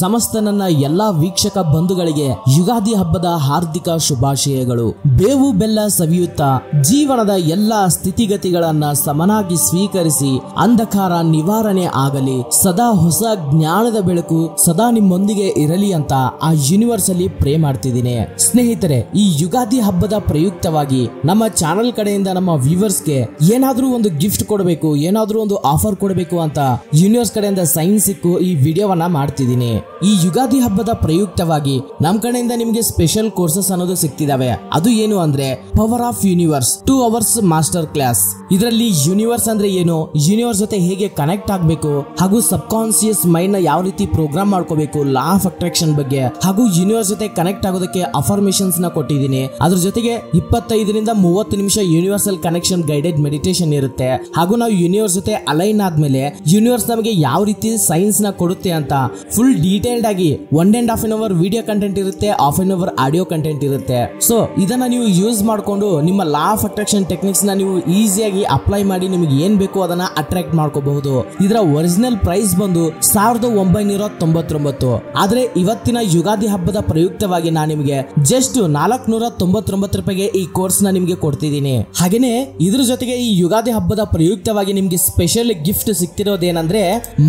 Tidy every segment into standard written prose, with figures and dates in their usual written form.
ಸಮಸ್ತ ನನ್ನ ಎಲ್ಲಾ ವೀಕ್ಷಕ ಬಂಧುಗಳಿಗೆ ಯುಗಾದಿ ಹಬ್ಬದ ಹಾರ್ದಿಕ ಶುಭಾಶಯಗಳು. ಬೇವು ಬೆಲ್ಲ ಸವಿಯುತ್ತಾ ಜೀವನದ ಎಲ್ಲಾ ಸ್ಥಿತಿಗತಿಗಳನ್ನ ಸಮನಾಗಿ ಸ್ವೀಕರಿಸಿ ಅಂಧಕಾರ ನಿವಾರಣೆ ಆಗಲಿ, ಸದಾ ಹೊಸ ಜ್ಞಾನದ ಬೆಳಕು ಸದಾ ನಿಮ್ಮೊಂದಿಗೆ ಇರಲಿ ಅಂತ ಆ ಯೂನಿವರ್ಸ್ ಅಲ್ಲಿ ಪ್ರೇ ಮಾಡ್ತಿದ್ದೀನಿ. ಸ್ನೇಹಿತರೆ, ಈ ಯುಗಾದಿ ಹಬ್ಬದ ಪ್ರಯುಕ್ತವಾಗಿ ನಮ್ಮ ಚಾನೆಲ್ ಕಡೆಯಿಂದ ನಮ್ಮ ವ್ಯೂವರ್ಸ್ಗೆ ಏನಾದ್ರೂ ಒಂದು ಗಿಫ್ಟ್ ಕೊಡಬೇಕು, ಏನಾದ್ರೂ ಒಂದು ಆಫರ್ ಕೊಡಬೇಕು ಅಂತ ಯೂನಿವರ್ಸ್ ಕಡೆಯಿಂದ ಸೈನ್ ಸಿಕ್ಕು ಈ ವಿಡಿಯೋವನ್ನ ಮಾಡ್ತಿದ್ದೀನಿ. ಈ ಯುಗಾದಿ ಹಬ್ಬದ ಪ್ರಯುಕ್ತವಾಗಿ ನಮ್ ಕಡೆಯಿಂದ ನಿಮ್ಗೆ ಸ್ಪೆಷಲ್ ಕೋರ್ಸಸ್ ಅನ್ನೋದು ಸಿಗ್ತಿದಾವೆ. ಅದು ಏನು ಅಂದ್ರೆ power of universe 2 hours master class. ಇದರಲ್ಲಿ ಯೂನಿವರ್ಸ್ ಅಂದ್ರೆ ಏನು, ಯೂನಿವರ್ಸ್ ಜೊತೆ ಹೇಗೆ ಕನೆಕ್ಟ್ ಆಗ್ಬೇಕು, ಹಾಗೂ ಸಬ್ ಕಾನ್ಸಿಯಸ್ ಮೈಂಡ್ ನ ಯಾವ ರೀತಿ ಪ್ರೋಗ್ರಾಮ್ ಮಾಡ್ಕೋಬೇಕು, ಲಾ ಆಫ್ ಅಟ್ರಾಕ್ಷನ್ ಬಗ್ಗೆ, ಹಾಗೂ ಯೂನಿವರ್ಸ್ ಜೊತೆ ಕನೆಕ್ಟ್ ಆಗೋದಕ್ಕೆ ಅಫರ್ಮೇಷನ್ಸ್ ನ ಕೊಟ್ಟಿದ್ದೀನಿ. ಅದ್ರ ಜೊತೆಗೆ 25 ರಿಂದ 30 ನಿಮಿಷ ಯೂನಿವರ್ಸಲ್ ಕನೆಕ್ಷನ್ ಗೈಡೆಡ್ ಮೆಡಿಟೇಷನ್ ಇರುತ್ತೆ. ಹಾಗೂ ನಾವು ಯೂನಿವರ್ಸ್ ಜೊತೆ ಅಲೈನ್ ಆದ್ಮೇಲೆ ಯೂನಿವರ್ಸ್ ನಮಗೆ ಯಾವ ರೀತಿ ಸೈನ್ಸ್ ನ ಕೊಡುತ್ತೆ ಅಂತ ಫುಲ್ ಡೀಟೇಲ್ಡ್ ಆಗಿ 1.5 hour ವಿಡಿಯೋ ಕಂಟೆಂಟ್ ಇರುತ್ತೆ, 1/2 hour ಆಡಿಯೋ ಕಂಟೆಂಟ್ ಇರುತ್ತೆ. ಸೊ ಇದನ್ನ ನೀವು ಯೂಸ್ ಮಾಡ್ಕೊಂಡು ನಿಮ್ಮ ಲಾ ಆಫ್ ಅಟ್ರಾಕ್ಷನ್ ಟೆಕ್ನಿಕ್ಸ್ ನ ನೀವು ಈಸಿಯಾಗಿ ಅಪ್ಲೈ ಮಾಡಿ ನಿಮಗೆ ಏನ್ ಬೇಕು ಅದನ್ನ ಅಟ್ರಾಕ್ಟ್ ಮಾಡ್ಕೋಬಹುದು. ಇದರ ಒರಿಜಿನಲ್ ಪ್ರೈಸ್ ಬಂದು 1999. ಆದ್ರೆ ಇವತ್ತಿನ ಯುಗಾದಿ ಹಬ್ಬದ ಪ್ರಯುಕ್ತವಾಗಿ ನಾನು ನಿಮಗೆ ಜಸ್ಟ್ 499 ರೂಪಾಯಿಗೆ ಈ ಕೋರ್ಸ್ ನ ನಿಮ್ಗೆ ಕೊಡ್ತಿದ್ದೀನಿ. ಹಾಗೇನೆ ಇದ್ರ ಜೊತೆಗೆ ಈ ಯುಗಾದಿ ಹಬ್ಬದ ಪ್ರಯುಕ್ತವಾಗಿ ನಿಮ್ಗೆ ಸ್ಪೆಷಲ್ ಗಿಫ್ಟ್ ಸಿಗ್ತಿರೋದೇನಂದ್ರೆ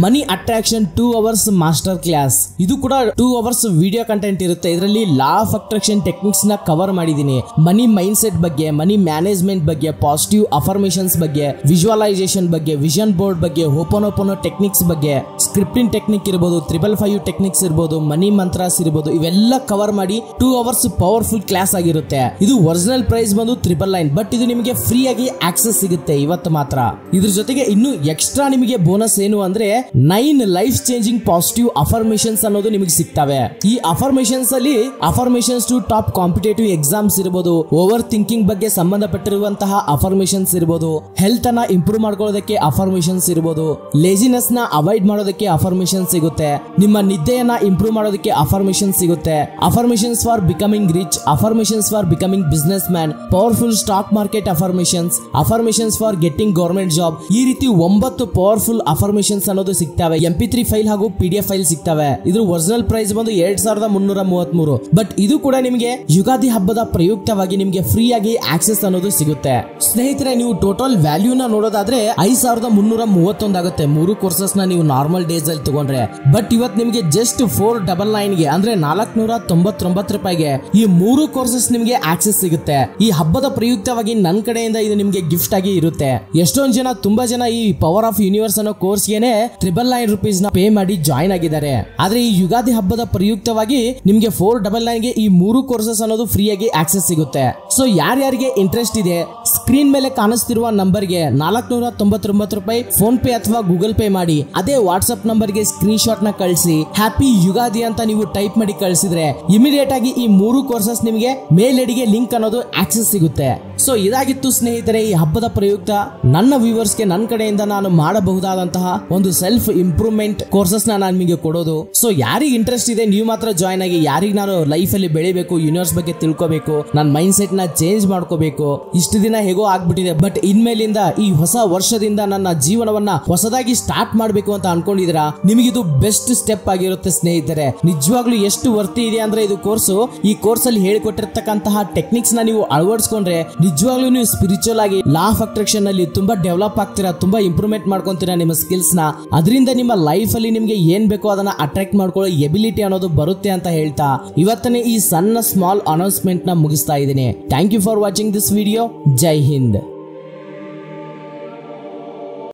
money attraction 2 hours master class. ಇದು ಕೂಡ 2 hours ವಿಡಿಯೋ ಕಂಟೆಂಟ್ ಇರುತ್ತೆ. ಇದರಲ್ಲಿ ಲಾ ಆಫ್ ಅಟ್ರಾಕ್ಷನ್ ಟೆಕ್ನಿಕ್ಸ್ ನ ಕವರ್ ಮಾಡಿದೀನಿ. ಮನಿ ಮೈಂಡ್ ಸೆಟ್ ಬಗ್ಗೆ, ಮನಿ ಮ್ಯಾನೇಜ್ಮೆಂಟ್ ಬಗ್ಗೆ, ಪಾಸಿಟಿವ್ ಅಫರ್ಮೇಷನ್ಸ್ ಬಗ್ಗೆ, ವಿಜುವಲೈಸೇಷನ್ ಬಗ್ಗೆ, ವಿಷನ್ ಬೋರ್ಡ್ ಬಗ್ಗೆ, ಹೋಪೋನೋಪೋನೋ ಟೆಕ್ನಿಕ್ಸ್ ಬಗ್ಗೆ, ಸ್ಕ್ರಿಪ್ಟಿಂಗ್ ಟೆಕ್ನಿಕ್ ಇರಬಹುದು, 555 ಟೆಕ್ನಿಕ್ಸ್ ಇರಬಹುದು, ಮನಿ ಮಂತ್ರಾಸ್ ಇರಬಹುದು, ಇವೆಲ್ಲ ಕವರ್ ಮಾಡಿ 2 hours ಪವರ್ಫುಲ್ ಕ್ಲಾಸ್ ಆಗಿರುತ್ತೆ. ಇದು ಒರಿಜಿನಲ್ ಪ್ರೈಸ್ ಬಂದು 999, ಬಟ್ ಇದು ನಿಮಗೆ ಫ್ರೀ ಆಗಿ ಆಕ್ಸೆಸ್ ಸಿಗುತ್ತೆ ಇವತ್ತು ಮಾತ್ರ. ಇದ್ರ ಜೊತೆಗೆ ಇನ್ನು ಎಕ್ಸ್ಟ್ರಾ ನಿಮಗೆ ಬೋನಸ್ ಏನು ಅಂದ್ರೆ 9 ಲೈಫ್ ಚೇಂಜಿಂಗ್ ಪಾಸಿಟಿವ್ ಅಫರ್ಮೇಷನ್ಸ್ ಅನ್ನೋದು ನಿಮಗೆ ಸಿಗ್ತವೆ. ಈ ಅಫರ್ಮೇಷನ್ಸ್ ಅಲ್ಲಿ affirmations to top competitive exams ಇರಬಹುದು, ಓವರ್ ಥಿಂಕಿಂಗ್ ಬಗ್ಗೆ ಸಂಬಂಧಪಟ್ಟಿರುವಂತಹ ಅಫರ್ಮೇಷನ್ಸ್ ಇರಬಹುದು, ಹೆಲ್ತ್ ಅನ್ನ ಇಂಪ್ರೂವ್ ಮಾಡ್ಕೊಳ್ಳೋದಕ್ಕೆ ಅಫರ್ಮೇಷನ್ಸ್ ಇರಬಹುದು, ಲೇಜಿನೆಸ್ ನ ಅವಾಯ್ಡ್ ಮಾಡೋದಕ್ಕೆ ಅಫರ್ಮೇಷನ್ ಸಿಗುತ್ತೆ, ನಿಮ್ಮ ನಿದ್ದೆಯನ್ನ ಇಂಪ್ರೂವ್ ಮಾಡೋದಕ್ಕೆ ಅಫರ್ಮೇಷನ್ ಸಿಗುತ್ತೆ, affirmations for becoming rich, affirmations for becoming businessman, powerful stock market affirmations, affirmations for getting government job. ಈ ರೀತಿ 9 ಪವರ್ಫುಲ್ ಅಫರ್ಮೇಷನ್ಸ್ ಅನ್ನೋದು ಸಿಗ್ತವೆ. MP3 ಫೈಲ್ ಹಾಗೂ PDF ಫೈಲ್ ಸಿಗ್ತವೆ. ಇದ್ರ ಒರಿಜಿನಲ್ ಪ್ರೈಸ್ ಬಂದು 2333, ಬಟ್ ಇದು ಕೂಡ ನಿಮಗೆ ಯುಗಾದಿ ಹಬ್ಬದ ಪ್ರಯುಕ್ತವಾಗಿ ನಿಮಗೆ ಫ್ರೀ ಆಗಿ ಆಕ್ಸೆಸ್ ಅನ್ನೋದು ಸಿಗುತ್ತೆ. ಸ್ನೇಹಿತರೆ, ನೀವು ಟೋಟಲ್ ವ್ಯಾಲ್ಯೂ ನ ನೋಡೋದಾದ್ರೆ 5331 ಆಗುತ್ತೆ 3 ಕೋರ್ಸಸ್ ನ ನೀವು ನಾರ್ಮಲ್ ಡೇಸ್ ಅಲ್ಲಿ ತಗೊಂಡ್ರೆ. ಬಟ್ ಇವತ್ತು ನಿಮಗೆ ಜಸ್ಟ್ 499 ಗೆ ಅಂದ್ರೆ 499 ರೂಪಾಯಿಗೆ ಈ 3 ಕೋರ್ಸಸ್ ನಿಮಗೆ ಆಕ್ಸೆಸ್ ಸಿಗುತ್ತೆ. ಈ ಹಬ್ಬದ ಪ್ರಯುಕ್ತವಾಗಿ ನನ್ನ ಕಡೆಯಿಂದ ಇದು ನಿಮಗೆ ಗಿಫ್ಟ್ ಆಗಿ ಇರುತ್ತೆ. ಎಷ್ಟೊಂದು ಜನ, ತುಂಬಾ ಜನ ಈ ಪವರ್ ಆಫ್ ಯೂನಿವರ್ಸ್ ಅನ್ನೋ ಕೋರ್ಸ್ ಗೆನೆ 999 ರೂಪೀಸ್ ನ ಪೇ ಮಾಡಿ ಜಾಯ್ನ್ ಆಗಿದ್ದಾರೆ. ಆದ್ರೆ ಈ ಯುಗಾದಿ ಹಬ್ಬದ ಪ್ರಯುಕ್ತವಾಗಿ ನಿಮ್ಗೆ 499 ಗೆ ಈ 3 ಕೋರ್ಸಸ್ ಅನ್ನೋದು ಫ್ರೀ ಆಗಿ ಆಕ್ಸೆಸ್ ಸಿಗುತ್ತೆ. ಸೊ ಯಾರ್ಯಾರಿಗೆ ಇಂಟ್ರೆಸ್ಟ್ ಇದೆ, ಸ್ಕ್ರೀನ್ ಮೇಲೆ ಕಾಣಿಸ್ತಿರುವ ನಂಬರ್ ಗೆ 499 ರೂಪಾಯಿ ಫೋನ್ ಪೇ ಅಥವಾ ಗೂಗಲ್ ಪೇ ಮಾಡಿ ಅದೇ ವಾಟ್ಸ್ಆಪ್ ನಂಬರ್ ಗೆ ಸ್ಕ್ರೀನ್ ಶಾಟ್ ನ ಕಳಿಸಿ ಹ್ಯಾಪಿ ಯುಗಾದಿ ಅಂತ ನೀವು ಟೈಪ್ ಮಾಡಿ ಕಳಿಸಿದ್ರೆ ಇಮಿಡಿಯೇಟ್ ಆಗಿ ಈ 3 ಕೋರ್ಸಸ್ ನಿಮಗೆ ಮೇಲ್ ಐಡಿಗೆ ಲಿಂಕ್ ಅನ್ನೋದು ಆಕ್ಸೆಸ್ ಸಿಗುತ್ತೆ. ಸೊ ಇದಾಗಿತ್ತು ಸ್ನೇಹಿತರೆ ಈ ಹಬ್ಬದ ಪ್ರಯುಕ್ತ ನನ್ನ ವ್ಯೂವರ್ಸ್ ಗೆ ನನ್ನ ಕಡೆಯಿಂದ ನಾನು ಮಾಡಬಹುದಾದಂತಹ ಒಂದು ಸೆಲ್ಫ್ ಇಂಪ್ರೂವ್ಮೆಂಟ್ ಕೋರ್ಸಸ್ ನಾನು ನಿಮಗೆ ಕೊಡೋದು. ಸೊ ಯಾರಿಗೆ ಇಂಟ್ರೆಸ್ಟ್ ಇದೆ ನೀವು ಮಾತ್ರ ಜಾಯ್ನ್ ಆಗಿ. ಯಾರಿಗೆ ನಾನು ಲೈಫ್ ಅಲ್ಲಿ ಬೆಳಿಬೇಕು, ಯೂನಿವರ್ಸ್ ಬಗ್ಗೆ ತಿಳ್ಕೋಬೇಕು, ನನ್ನ ಮೈಂಡ್ ಸೆಟ್ ನ ಚೇಂಜ್ ಮಾಡ್ಕೋಬೇಕು, ಇಷ್ಟು ದಿನ ಹೇಗೋ ಆಗ್ಬಿಟ್ಟಿದೆ, ಬಟ್ ಇನ್ಮೇಲಿಂದ ಈ ಹೊಸ ವರ್ಷದಿಂದ ನನ್ನ ಜೀವನವನ್ನ ಹೊಸದಾಗಿ ಸ್ಟಾರ್ಟ್ ಮಾಡಬೇಕು ಅಂತ ಅನ್ಕೊಂಡಿದ್ದೀರಾ, ನಿಮಗಿದು ಬೆಸ್ಟ್ ಸ್ಟೆಪ್ ಆಗಿರುತ್ತೆ ಸ್ನೇಹಿತರೆ. ನಿಜವಾಗ್ಲೂ ಎಷ್ಟು ವರ್ತಿ ಇದೆ ಅಂದ್ರೆ ಇದು ಕೋರ್ಸ್. ಈ ಕೋರ್ಸ್ ಅಲ್ಲಿ ಹೇಳಿಕೊಟ್ಟಿರ್ತಕ್ಕಂತಹ ಟೆಕ್ನಿಕ್ಸ್ ನ ನೀವು ಅಳವಡಿಸಿಕೊಂಡ್ರೆ ನಿಜವಾಗ್ಲೂ ನೀವು ಸ್ಪಿರಿಚುವಲ್ ಆಗಿ ಲಾ ಆಫ್ ಅಟ್ರಾಕ್ಷನ್ ಅಲ್ಲಿ ತುಂಬಾ ಡೆವಲಪ್ ಆಗ್ತೀರಾ, ತುಂಬಾ ಇಂಪ್ರೂವ್ಮೆಂಟ್ ಮಾಡ್ಕೊಂತೀರಾ ನಿಮ್ಮ ಸ್ಕಿಲ್ಸ್ ನ. ಅದರಿಂದ ನಿಮ್ಮ ಲೈಫ್ ಅಲ್ಲಿ ನಿಮ್ಗೆ ಏನ್ ಬೇಕೋ ಅದನ್ನ ಅಟ್ರಾಕ್ಟ್ ಮಾಡ್ಕೊಳ್ಳೋ ಎಬಿಲಿಟಿ ಅನ್ನೋದು ಬರುತ್ತೆ ಅಂತ ಹೇಳ್ತಾ ಇವತ್ತನೇ ಈ ಸಣ್ಣ ಸ್ಮಾಲ್ ಅನೌನ್ಸ್ಮೆಂಟ್ ನ ಮುಗಿಸ್ತಾ ಇದ್ದೀನಿ. Thank you for watching this video. Jai Hind.